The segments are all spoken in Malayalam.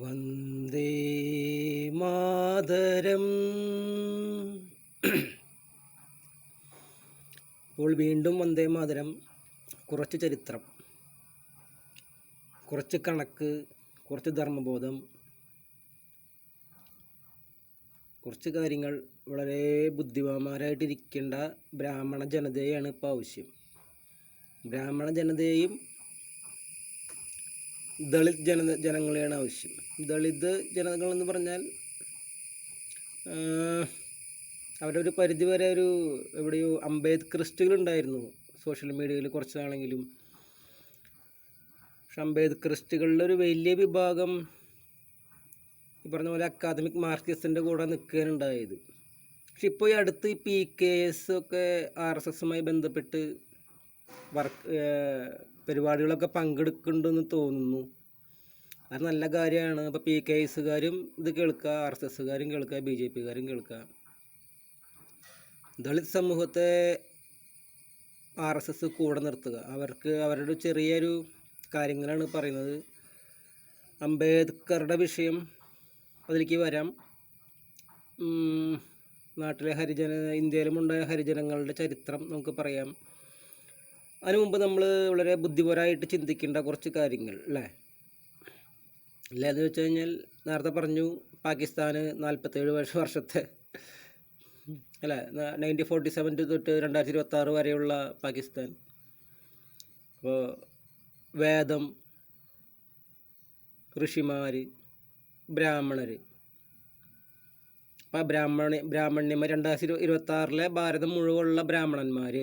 വന്ദേ മാതരം. ഇപ്പോൾ വീണ്ടും വന്ദേ മാതരം. കുറച്ച് ചരിത്രം, കുറച്ച് കണക്ക്, കുറച്ച് ധർമ്മബോധം, കുറച്ച് കാര്യങ്ങൾ. വളരെ ബുദ്ധിമാന്മാരായിട്ടിരിക്കേണ്ട ബ്രാഹ്മണ ജനതയെയാണ് ഇപ്പോൾ ആവശ്യം. ബ്രാഹ്മണ ജനതയെയും ദളിത് ജനങ്ങളെയാണ് ആവശ്യം. ദളിത് ജനതകളെന്ന് പറഞ്ഞാൽ അവരൊരു പരിധിവരെ എവിടെയോ അംബേദ്കറിസ്റ്റുകളുണ്ടായിരുന്നു സോഷ്യൽ മീഡിയയിൽ കുറച്ച് നാളെങ്കിലും. പക്ഷെ അംബേദ്കറിസ്റ്റുകളുടെ ഒരു വലിയ വിഭാഗം ഈ പറഞ്ഞ പോലെ അക്കാദമിക് മാർക്സിസ്റ്റിൻ്റെ കൂടെ നിൽക്കാനുണ്ടായത്. പക്ഷെ ഇപ്പോൾ ഈ അടുത്ത് ഈ PKS ഒക്കെ RSSുമായി ബന്ധപ്പെട്ട് പരിപാടികളൊക്കെ പങ്കെടുക്കുന്നുണ്ടെന്ന് തോന്നുന്നു. അത് നല്ല കാര്യമാണ്. ഇപ്പോൾ PKSകാരും ഇത് കേൾക്കുക, RSSകാരും കേൾക്കുക, BJPക്കാരും കേൾക്കുക. ദളിത് സമൂഹത്തെ RSS കൂടെ നിർത്തുക. അവരുടെ ചെറിയൊരു കാര്യങ്ങളാണ് പറയുന്നത്. അംബേദ്കറുടെ വിഷയം അതിലേക്ക് വരാം. നാട്ടിലെ ഇന്ത്യയിലുമുണ്ടായ ഹരിജനങ്ങളുടെ ചരിത്രം നമുക്ക് പറയാം. അതിനു മുമ്പ് നമ്മൾ വളരെ ബുദ്ധിപരമായിട്ട് ചിന്തിക്കേണ്ട കുറച്ച് കാര്യങ്ങൾ അല്ലേ എന്ന് വെച്ച് കഴിഞ്ഞാൽ, നേരത്തെ പറഞ്ഞു പാകിസ്ഥാന് 47 വർഷത്തെ അല്ലേ, 1947 തൊട്ട് 2026 വരെയുള്ള പാകിസ്ഥാൻ. അപ്പോൾ വേദം, ഋഷിമാർ, ബ്രാഹ്മണർ. അപ്പോൾ ബ്രാഹ്മണ്യന്മാർ 2026 ഭാരതം മുഴുവനുള്ള ബ്രാഹ്മണന്മാർ.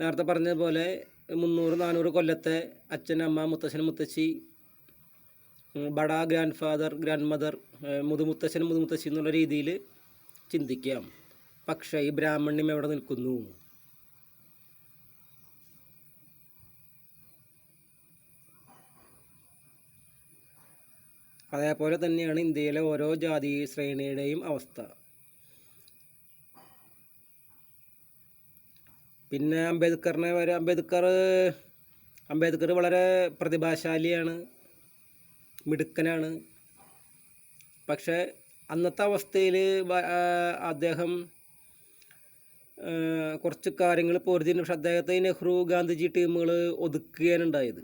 നേരത്തെ പറഞ്ഞതുപോലെ 300-400 കൊല്ലത്തെ അച്ഛൻ, അമ്മ, മുത്തശ്ശൻ, മുത്തശ്ശി, ബഡാ, ഗ്രാൻഡ് ഫാദർ, ഗ്രാൻഡ് മദർ, മുതുമുത്തശ്ശൻ, മുതുമുത്തശ്ശി എന്നുള്ള രീതിയിൽ ചിന്തിക്കാം. പക്ഷേ ഈ ബ്രാഹ്മണ്യം എവിടെ നിൽക്കുന്നു? അതേപോലെ തന്നെയാണ് ഇന്ത്യയിലെ ഓരോ ജാതി ശ്രേണിയുടെയും അവസ്ഥ. പിന്നെ അംബേദ്കർ വളരെ പ്രതിഭാശാലിയാണ്, മിടുക്കനാണ്. പക്ഷേ അന്നത്തെ അവസ്ഥയിൽ അദ്ദേഹം കുറച്ച് കാര്യങ്ങൾ പൊരുതിന്. പക്ഷെ അദ്ദേഹത്തെ നെഹ്റു, ഗാന്ധിജി ടീമുകൾ ഒതുക്കുകയാണ് ഉണ്ടായത്.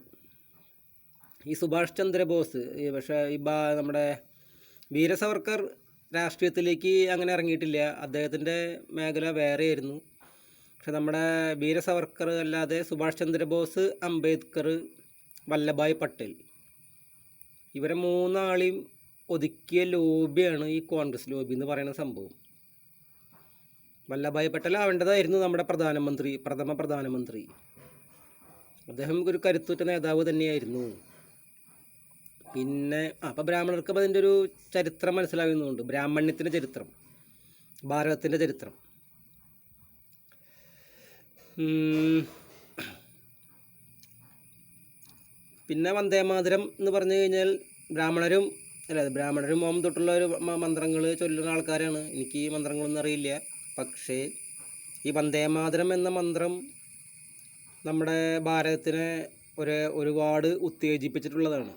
ഈ സുഭാഷ് ചന്ദ്രബോസ് പക്ഷേ നമ്മുടെ വീര സവർക്കർ രാഷ്ട്രീയത്തിലേക്ക് അങ്ങനെ ഇറങ്ങിയിട്ടില്ല. അദ്ദേഹത്തിൻ്റെ മേഖല വേറെയായിരുന്നു. പക്ഷെ നമ്മുടെ വീര സവർക്കർ അല്ലാതെ സുഭാഷ് ചന്ദ്രബോസ്, അംബേദ്കർ, വല്ലഭായ് പട്ടേൽ, ഇവരെ മൂന്നാളെയും ഒതുക്കിയ ലോബിയാണ് ഈ കോൺഗ്രസ് ലോബി എന്ന് പറയുന്ന സംഭവം. വല്ലഭായ് പട്ടേൽ ആവേണ്ടതായിരുന്നു നമ്മുടെ പ്രഥമ പ്രധാനമന്ത്രി. അദ്ദേഹം ഒരു കരുത്തുറ്റ നേതാവ് തന്നെയായിരുന്നു. പിന്നെ അപ്പോൾ ബ്രാഹ്മണർക്ക് അതിൻ്റെ ഒരു ചരിത്രം മനസ്സിലാകുന്നുണ്ട്. ബ്രാഹ്മണ്യത്തിൻ്റെ ചരിത്രം, ഭാരതത്തിൻ്റെ ചരിത്രം. പിന്നെ വന്ദേമാതരം എന്ന് പറഞ്ഞു കഴിഞ്ഞാൽ ബ്രാഹ്മണരും ഓം തൊട്ടുള്ള ഒരു മന്ത്രങ്ങൾ ചൊല്ലുന്ന ആൾക്കാരാണ്. എനിക്ക് ഈ മന്ത്രങ്ങളൊന്നും അറിയില്ല. പക്ഷേ ഈ വന്ദേമാതരം എന്ന മന്ത്രം നമ്മുടെ ഭാരതത്തിനെ ഒരുപാട് ഉത്തേജിപ്പിച്ചിട്ടുള്ളതാണ്.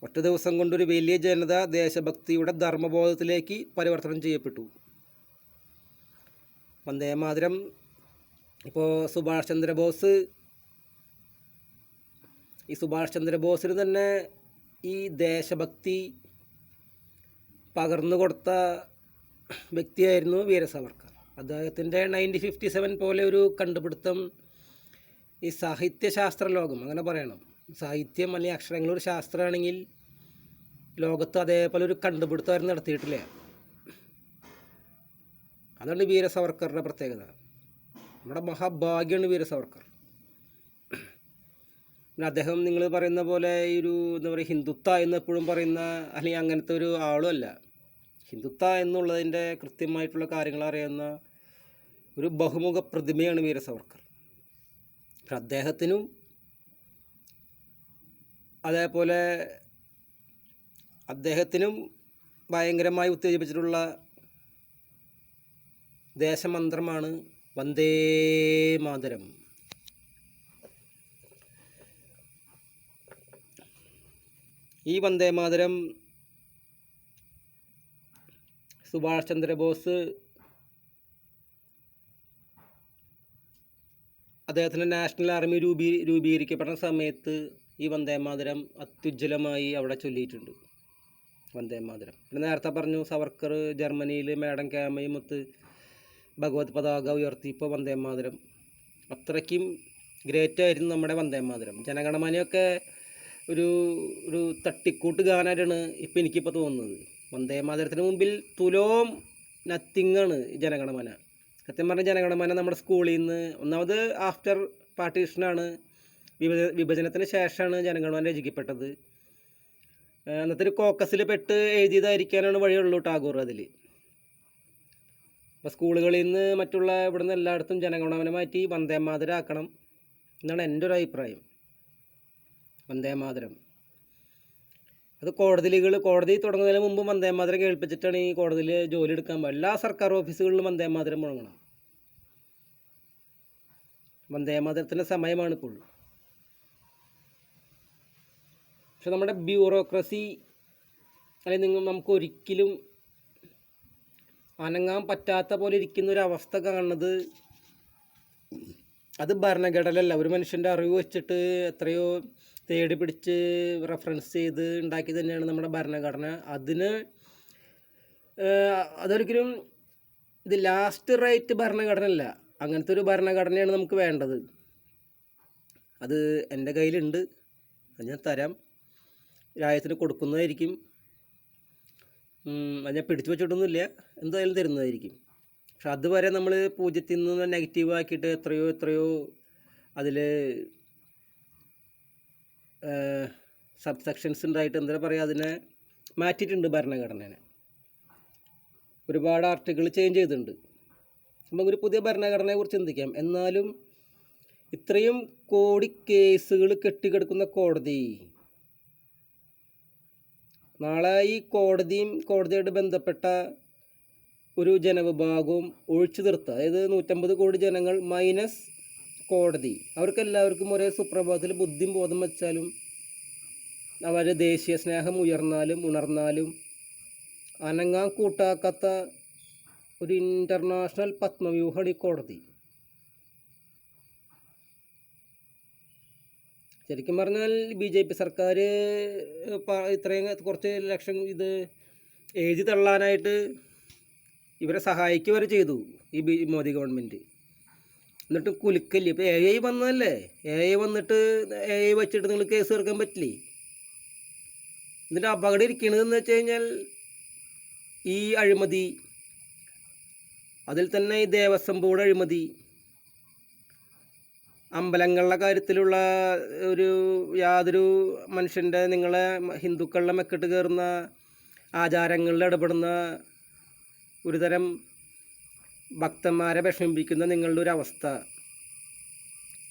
ഒറ്റ ദിവസം കൊണ്ടൊരു വലിയ ജനത ദേശഭക്തിയുടെ ധർമ്മബോധത്തിലേക്ക് പരിവർത്തനം ചെയ്യപ്പെട്ടു. വന്ദേമാതരം ഇപ്പോൾ സുഭാഷ് ചന്ദ്രബോസിന് തന്നെ ഈ ദേശഭക്തി പകർന്നു കൊടുത്ത വ്യക്തിയായിരുന്നു വീര സവർക്കർ. അദ്ദേഹത്തിൻ്റെ 1957 പോലെ ഒരു കണ്ടുപിടുത്തം ഈ സാഹിത്യശാസ്ത്ര ലോകം, അങ്ങനെ പറയണം, സാഹിത്യം അല്ലെങ്കിൽ അക്ഷരങ്ങളൊരു ശാസ്ത്രമാണെങ്കിൽ ലോകത്ത് അതേപോലെ ഒരു കണ്ടുപിടുത്തം നടത്തിയിട്ടില്ല. അതാണ് വീര സവർക്കറുടെ പ്രത്യേകത. നമ്മുടെ മഹാഭാഗ്യമാണ് വീര സവർക്കർ. പിന്നെ അദ്ദേഹം നിങ്ങൾ പറയുന്ന പോലെ എന്താ പറയുക, ഹിന്ദുത്വ എന്നെപ്പോഴും പറയുന്ന അല്ലെങ്കിൽ അങ്ങനത്തെ ഒരു ആളും അല്ല. ഹിന്ദുത്വ എന്നുള്ളതിൻ്റെ കൃത്യമായിട്ടുള്ള കാര്യങ്ങൾ അറിയുന്ന ഒരു ബഹുമുഖ പ്രതിമയാണ് വീര സവർക്കർ. അദ്ദേഹത്തിനും അതേപോലെ ഭയങ്കരമായി ഉത്തേജിപ്പിച്ചിട്ടുള്ള ദേശമന്ത്രമാണ് വന്ദേ മാതരം. ഈ വന്ദേമാതരം സുഭാഷ് ചന്ദ്രബോസ് അദ്ദേഹത്തിൻ്റെ നാഷണൽ ആർമി രൂപീകരിക്കപ്പെടുന്ന സമയത്ത് ഈ വന്ദേമാതരം അത്യുജ്വലമായി അവിടെ ചൊല്ലിയിട്ടുണ്ട്. വന്ദേമാതരം. പിന്നെ നേരത്തെ പറഞ്ഞു സവർക്കർ ജർമ്മനിയിൽ മേഡം ക്യാമയുമൊത്ത് ഭഗവത് പതാക ഉയർത്തി. ഇപ്പോൾ വന്ദേമാതരം അത്രയ്ക്കും ഗ്രേറ്റ് ആയിരുന്നു നമ്മുടെ വന്ദേമാതരം. ജനഗണമനയൊക്കെ ഒരു തട്ടിക്കൂട്ട് ഗാനായിട്ടാണ് ഇപ്പം എനിക്കിപ്പോൾ തോന്നുന്നത്. വന്ദേമാതരത്തിന് മുമ്പിൽ തുലോം നത്തിങ്ങാണ് ജനഗണമന. സത്യം പറഞ്ഞ ജനഗണമന നമ്മുടെ സ്കൂളിൽ നിന്ന് ഒന്നാമത് ആഫ്റ്റർ പാർട്ടീഷനാണ്, വിഭജനത്തിന് ശേഷമാണ് ജനഗണമന രചിക്കപ്പെട്ടത്. അന്നത്തെ ഒരു കോക്കസിൽ പെട്ട് എഴുതിയതായിരിക്കാനാണ് വഴിയുള്ളൂ ടാഗോർ അതിൽ. അപ്പോൾ സ്കൂളുകളിൽ നിന്ന് മറ്റുള്ള ഇവിടെ നിന്ന് എല്ലായിടത്തും ജനഗണമന മാറ്റി വന്ദേമാതരം ആക്കണം എന്നാണ് എൻ്റെ ഒരു അഭിപ്രായം. വന്ദേമാതരം അത് കോടതി തുടങ്ങുന്നതിന് മുമ്പ് വന്ദേമാതരം കേൾപ്പിച്ചിട്ടാണ് ഈ കോടതിയിൽ ജോലി എടുക്കാൻ പാടില്ല. എല്ലാ സർക്കാർ ഓഫീസുകളിലും വന്ദേമാതരം മുഴങ്ങണം. വന്ദേമാതരത്തിൻ്റെ സമയമാണിപ്പോൾ. പക്ഷെ നമ്മുടെ ബ്യൂറോക്രസി അല്ലെങ്കിൽ നമുക്ക് ഒരിക്കലും അനങ്ങാൻ പറ്റാത്ത പോലെ ഇരിക്കുന്ന ഒരു അവസ്ഥ കാണുന്നത് അത് ഭരണഘടനയല്ല. ഒരു മനുഷ്യൻ്റെ അറിവ് വെച്ചിട്ട് എത്രയോ തേടി പിടിച്ച് റെഫറൻസ് ചെയ്ത് ഉണ്ടാക്കി തന്നെയാണ് നമ്മുടെ ഭരണഘടന. അതൊരിക്കലും ഇത് ലാസ്റ്റ് റൈറ്റ് ഭരണഘടനയല്ല. അങ്ങനത്തെ ഒരു ഭരണഘടനയാണ് നമുക്ക് വേണ്ടത്. അത് എൻ്റെ കയ്യിലുണ്ട്, അത് ഞാൻ തരാം, രാജ്യത്തിന് കൊടുക്കുന്നതായിരിക്കും. അത് ഞാൻ പിടിച്ചു വെച്ചിട്ടൊന്നുമില്ല, എന്തായാലും തരുന്നതായിരിക്കും. പക്ഷെ അതുവരെ നമ്മൾ പൂജ്യത്തിൽ നിന്ന് നെഗറ്റീവ് ആക്കിയിട്ട് എത്രയോ അതിൽ സബ് സെക്ഷൻസ് ഉണ്ടായിട്ട് എന്താ പറയുക, അതിനെ മാറ്റിയിട്ടുണ്ട് ഭരണഘടനയെ. ഒരുപാട് ആർട്ടിക്കിൾ ചേഞ്ച് ചെയ്തിട്ടുണ്ട്. നമുക്കൊരു പുതിയ ഭരണഘടനയെക്കുറിച്ച് ചിന്തിക്കാം. എന്നാലും ഇത്രയും കോടി കേസുകൾ കെട്ടിക്കിടക്കുന്ന കോടതി നാളെ ഈ കോടതിയായിട്ട് ബന്ധപ്പെട്ട ഒരു ജനവിഭാഗവും ഒഴിച്ചു നിർത്തുക. അതായത് 150 കോടി ജനങ്ങൾ മൈനസ് കോടതി, അവർക്കെല്ലാവർക്കും ഒരേ സുപ്രഭാതത്തിൽ ബുദ്ധിയും ബോധം വെച്ചാലും അവർ ദേശീയ സ്നേഹം ഉണർന്നാലും അനങ്ങാൻ കൂട്ടാക്കാത്ത ഒരു ഇൻ്റർനാഷണൽ പത്മവ്യൂഹമാണ് ഈ കോടതി. ശരിക്കും പറഞ്ഞാൽ BJP സർക്കാർ ഇത്രയും കുറച്ച് ലക്ഷം ഇത് എഴുതി തള്ളാനായിട്ട് ഇവരെ സഹായിക്കുക വരെ ചെയ്തു ഈ മോദി ഗവൺമെൻറ്. എന്നിട്ട് കുലുക്കല്ലേ. ഇപ്പോൾ AI വന്നതല്ലേ, AI വന്നിട്ട് AI വെച്ചിട്ട് നിങ്ങൾ കേസ് തീർക്കാൻ പറ്റില്ലേ? ഇതിൻ്റെ അപകടം ഇരിക്കണതെന്ന് വെച്ച് കഴിഞ്ഞാൽ ഈ അഴിമതി, അതിൽ തന്നെ ഈ ദേവസ്വം ബോർഡ് അഴിമതി, അമ്പലങ്ങളുടെ കാര്യത്തിലുള്ള യാതൊരു മനുഷ്യൻ്റെ നിങ്ങളെ ഹിന്ദുക്കളുടെ മെക്കിട്ട് കയറുന്ന ആചാരങ്ങളിൽ ഇടപെടുന്ന ഒരുതരം ഭക്തന്മാരെ വിഷമിപ്പിക്കുന്ന നിങ്ങളുടെ ഒരു അവസ്ഥ,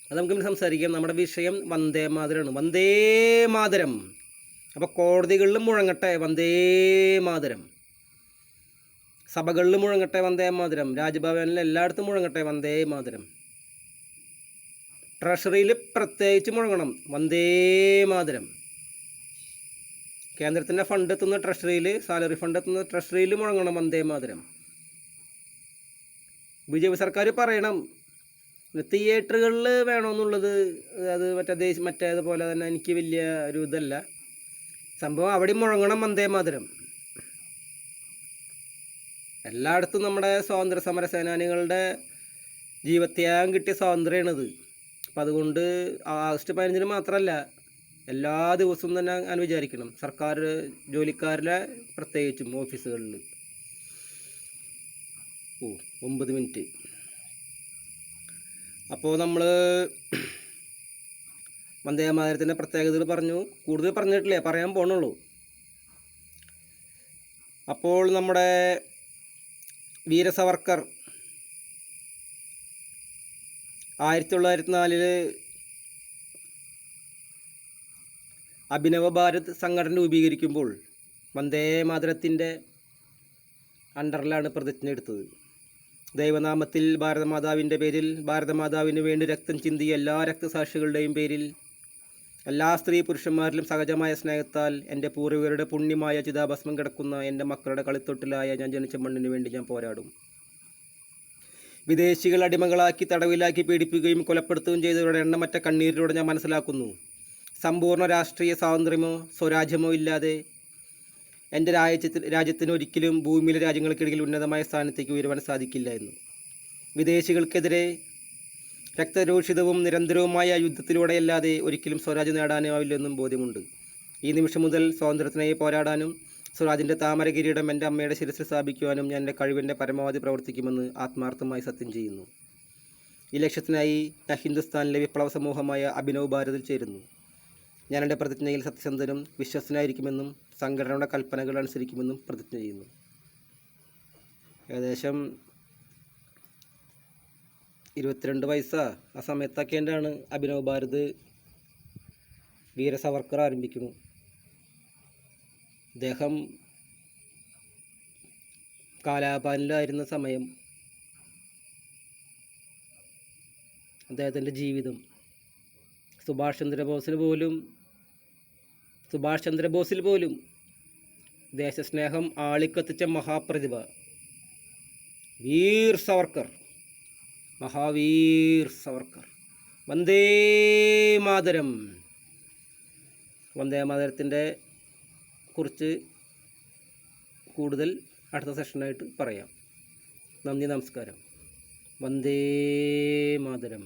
അത് നമുക്ക് സംസാരിക്കാം. നമ്മുടെ വിഷയം വന്ദേമാതരമാണ്. വന്ദേമാതരം. അപ്പോൾ കോടതികളിലും മുഴങ്ങട്ടെ വന്ദേമാതരം, സഭകളിലും മുഴങ്ങട്ടെ വന്ദേമാതരം, രാജ്ഭവനിൽ എല്ലായിടത്തും മുഴങ്ങട്ടെ വന്ദേമാതരം, ട്രഷറിയിൽ പ്രത്യേകിച്ച് മുഴങ്ങണം വന്ദേമാതരം. കേന്ദ്രത്തിൻ്റെ ഫണ്ട് എത്തുന്ന ട്രഷറിയിൽ, സാലറി ഫണ്ട് എത്തുന്ന ട്രഷറിയിൽ മുഴങ്ങണം വന്ദേമാതരം. BJP സർക്കാർ പറയണം തിയേറ്ററുകളിൽ വേണമെന്നുള്ളത്. അത് മറ്റേതുപോലെ തന്നെ എനിക്ക് വലിയ ഒരു ഇതല്ല സംഭവം. അവിടെ മുഴങ്ങണം വന്ദേമാതരം. എല്ലായിടത്തും നമ്മുടെ സ്വാതന്ത്ര്യ സമര സേനാനികളുടെ ജീവത്യാഗം കിട്ടിയ സ്വാതന്ത്ര്യമാണിത്. അപ്പം അതുകൊണ്ട് ആഗസ്റ്റ് 15 മാത്രമല്ല, എല്ലാ ദിവസവും തന്നെ ഞാൻ വിചാരിക്കണം. സർക്കാർ ജോലിക്കാരുടെ പ്രത്യേകിച്ചും ഓഫീസുകളിൽ 9 മിനിറ്റ്. അപ്പോൾ നമ്മൾ വന്ദേമാതരത്തിൻ്റെ പ്രത്യേകതകൾ പറഞ്ഞു, കൂടുതൽ പറഞ്ഞിട്ടില്ലേ, പറയാൻ പോകണുള്ളൂ. അപ്പോൾ നമ്മുടെ വീര സവർക്കർ 1904 അഭിനവ ഭാരത് സംഘടന രൂപീകരിക്കുമ്പോൾ വന്ദേമാതരത്തിൻ്റെ അണ്ടറിലാണ് പ്രതിജ്ഞ എടുത്തത്. ദൈവനാമത്തിൽ ഭാരതമാതാവിൻ്റെ പേരിൽ, ഭാരതമാതാവിന് വേണ്ടി രക്തം ചിന്തിയ എല്ലാ രക്തസാക്ഷികളുടെയും പേരിൽ, എല്ലാ സ്ത്രീ പുരുഷന്മാരിലും സഹജമായ സ്നേഹത്താൽ എൻ്റെ പൂർവികരുടെ പുണ്യമായ ചിതാഭസ്മം കിടക്കുന്ന എൻ്റെ മക്കളുടെ കളിത്തൊട്ടിലായ ഞാൻ ജനിച്ച മണ്ണിന് വേണ്ടി ഞാൻ പോരാടും. വിദേശികൾ അടിമകളാക്കി തടവിലാക്കി പീഡിപ്പിക്കുകയും കൊലപ്പെടുത്തുകയും ചെയ്തവരുടെ എണ്ണമറ്റ കണ്ണീരിലൂടെ ഞാൻ മനസ്സിലാക്കുന്നു, സമ്പൂർണ്ണ രാഷ്ട്രീയ സ്വാതന്ത്ര്യമോ സ്വരാജ്യമോ ഇല്ലാതെ എൻ്റെ രാജ്യത്തിന് ഒരിക്കലും ഭൂമിയിലെ രാജ്യങ്ങൾക്കിടയിൽ ഉന്നതമായ സ്ഥാനത്തേക്ക് ഉയരുവാൻ സാധിക്കില്ല എന്ന്. വിദേശികൾക്കെതിരെ രക്തരൂഷിതവും നിരന്തരവുമായ യുദ്ധത്തിലൂടെയല്ലാതെ ഒരിക്കലും സ്വരാജ്യം നേടാനാവില്ലെന്നും ബോധ്യമുണ്ട്. ഈ നിമിഷം മുതൽ സ്വാതന്ത്ര്യത്തിനായി പോരാടാനും സ്വരാജിൻ്റെ താമര കിരീടം എൻ്റെ അമ്മയുടെ ശിരസിൽ സ്ഥാപിക്കുവാനും ഞാൻ എൻ്റെ കഴിവിൻ്റെ പരമാവധി പ്രവർത്തിക്കുമെന്ന് ആത്മാർത്ഥമായി സത്യം ചെയ്യുന്നു. ഈ ലക്ഷ്യത്തിനായി ഞാൻ ഹിന്ദുസ്ഥാനിലെ വിപ്ലവ സമൂഹമായ അഭിനവ് ഭാരതിൽ ചേരുന്നു. ഞാൻ എൻ്റെ പ്രതിജ്ഞയിൽ സത്യസന്ധനും വിശ്വസ്തനായിരിക്കുമെന്നും സംഘടനയുടെ കൽപ്പനകൾ അനുസരിക്കുമെന്നും പ്രതിജ്ഞ ചെയ്യുന്നു. ഏകദേശം 22 വയസ്സാ ആ സമയത്തൊക്കെയാണ് അഭിനവ് ഭാരത് വീര സവർക്കർ ആരംഭിക്കുന്നു. അദ്ദേഹം കാലാപാനിലായിരുന്ന സമയം അദ്ദേഹത്തിൻ്റെ ജീവിതം സുഭാഷ് ചന്ദ്രബോസിൽ പോലും ദേശസ്നേഹം ആളിക്കത്തിച്ച മഹാപ്രതിഭ വീർ സവർക്കർ, മഹാവീർ സവർക്കർ. വന്ദേ മാതരം. വന്ദേ മാതരത്തിൻ്റെ കുറിച്ച് കൂടുതൽ അടുത്ത സെഷനായിട്ട് പറയാം. നന്ദി, നമസ്കാരം. വന്ദേ മാതരം.